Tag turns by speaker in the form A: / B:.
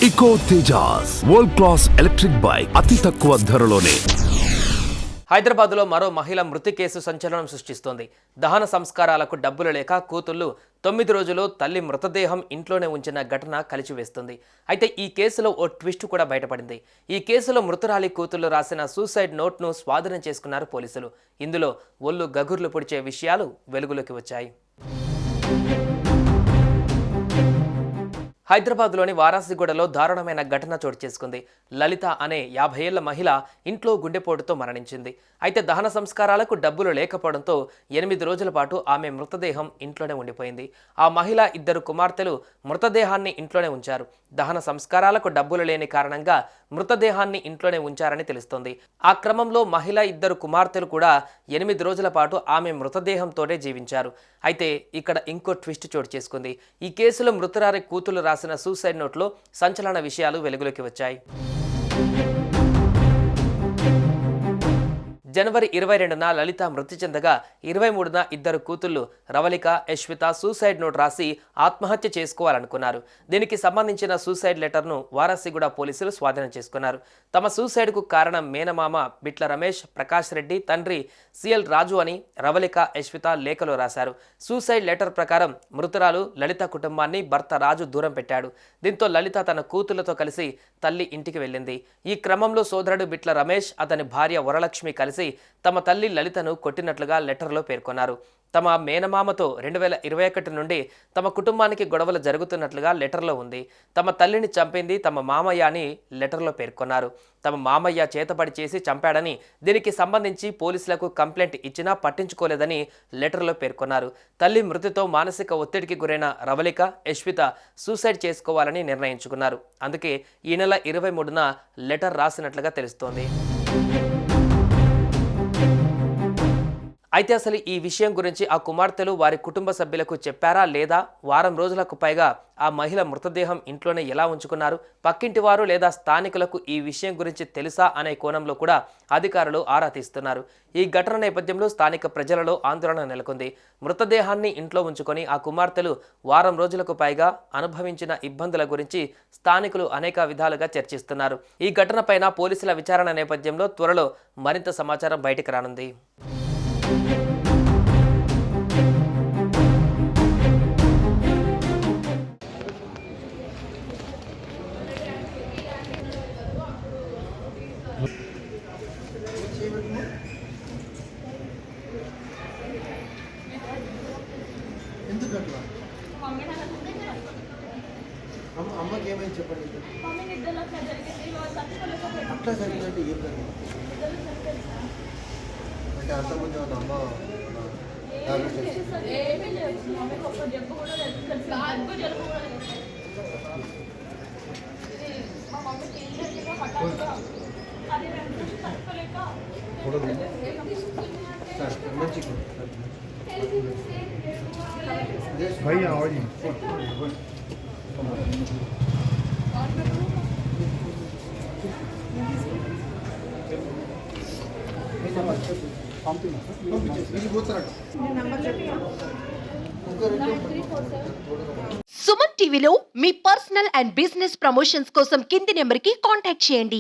A: Eco Tejas world class electric bike అతి తక్కువ ధరలోనే.
B: హైదరాబాద్లో మరో మహిళ మృతి కేసు సంచలనం సృష్టిస్తోంది. దహన సంస్కారాలకు డబ్బులు లేక కూతుళ్లు 9 రోజులు తల్లి మృతదేహం ఇంట్లోనే ఉంచిన ఘటన కలిచివేస్తుంది. అయితే ఈ కేసులో ఓ ట్విస్ట్ కూడా బయటపడింది. ఈ కేసులో మృతురాలి కూతుళ్లు రాసిన సూసైడ్ నోట్ను స్వాధీనం చేసుకున్నారు పోలీసులు. ఇందులో ఒళ్ళు గగుర్లు పొడిచే విషయాలు వెలుగులోకి వచ్చాయి. హైదరాబాద్లోని వారాసిగూడలో దారుణమైన ఘటన చోటు చేసుకుంది. లలిత అనే 50 ఏళ్ల మహిళ ఇంట్లో గుండెపోటుతో మరణించింది. అయితే దహన సంస్కారాలకు డబ్బులు లేకపోవడంతో 8 రోజుల పాటు ఆమె మృతదేహం ఇంట్లోనే ఉండిపోయింది. ఆ మహిళ 2 కుమార్తెలు మృతదేహాన్ని ఇంట్లోనే ఉంచారు. దహన సంస్కారాలకు డబ్బులు లేని కారణంగా మృతదేహాన్ని ఇంట్లోనే ఉంచారని తెలుస్తోంది. ఆ క్రమంలో మహిళ 2 కుమార్తెలు కూడా 8 రోజుల పాటు ఆమె మృతదేహంతోనే జీవించారు. అయితే ఇక్కడ ఇంకో ట్విస్ట్ చోటు చేసుకుంది. ఈ కేసులో మృతురారి కూతులు రాసిన సూసైడ్ నోట్లో సంచలన విషయాలు వెలుగులోకి వచ్చాయి. జనవరి 22న లలిత మృతి చెందగా 23న 2 కూతుళ్లు రవళిక, యశ్విత సూసైడ్ నోట్ రాసి ఆత్మహత్య చేసుకోవాలనుకున్నారు. దీనికి సంబంధించిన సూసైడ్ లెటర్ను వారాసిగూడ పోలీసులు స్వాధీనం చేసుకున్నారు. తమ సూసైడ్కు కారణం మేనమామ బిట్ల రమేష్, ప్రకాష్ రెడ్డి, తండ్రి సిఎల్ రాజు అని రవళిక, యశ్విత లేఖలో రాశారు. సూసైడ్ లెటర్ ప్రకారం మృతురాలు లలిత కుటుంబాన్ని భర్త రాజు దూరం పెట్టాడు. దీంతో లలిత తన కూతుళ్లతో కలిసి తల్లి ఇంటికి వెళ్ళింది. ఈ క్రమంలో సోదరుడు బిట్ల రమేష్, అతని భార్య వరలక్ష్మి కలిసి తమ తల్లి లలితను కొట్టినట్లుగా లెటర్లో పేర్కొన్నారు. తమ మేనమామతో 2021 నుండి తమ కుటుంబానికి గొడవలు జరుగుతున్నట్లుగా లెటర్లో ఉంది. తమ తల్లిని చంపింది తమ మామయ్య అని లెటర్లో పేర్కొన్నారు. తమ మామయ్య చేతబడి చేసి చంపాడని, దీనికి సంబంధించి పోలీసులకు కంప్లైంట్ ఇచ్చినా పట్టించుకోలేదని లెటర్లో పేర్కొన్నారు. తల్లి మృతితో మానసిక ఒత్తిడికి గురైన రవళిక, యశ్విత సూసైడ్ చేసుకోవాలని నిర్ణయించుకున్నారు. అందుకే ఈ నెల 23న లెటర్ రాసినట్లుగా తెలుస్తోంది. అయితే అసలు ఈ విషయం గురించి ఆ కుమార్తెలు వారి కుటుంబ సభ్యులకు చెప్పారా లేదా? వారం రోజులకు పైగా ఆ మహిళ మృతదేహం ఇంట్లోనే ఎలా ఉంచుకున్నారు? పక్కింటి వారు లేదా స్థానికులకు ఈ విషయం గురించి తెలుసా అనే కోణంలో కూడా అధికారులు ఆరా తీస్తున్నారు. ఈ ఘటన నేపథ్యంలో స్థానిక ప్రజలలో ఆందోళన నెలకొంది. మృతదేహాన్ని ఇంట్లో ఉంచుకొని ఆ కుమార్తెలు వారం రోజులకు పైగా అనుభవించిన ఇబ్బందుల గురించి స్థానికులు అనేక విధాలుగా చర్చిస్తున్నారు. ఈ ఘటనపైన పోలీసుల విచారణ నేపథ్యంలో త్వరలో మరింత సమాచారం బయటకు రానుంది.
C: అమ్మకి ఏమైంది చెప్పండి. అట్లా జరిగినట్టు ఏం జరిగింది అంటే అంతకుముందు అమ్మ మంచి भैया आओ
D: సుమన్ టీవీలో మీ పర్సనల్ అండ్ బిజినెస్ ప్రమోషన్స్ కోసం కింది నెంబర్కి కాంటాక్ట్ చేయండి.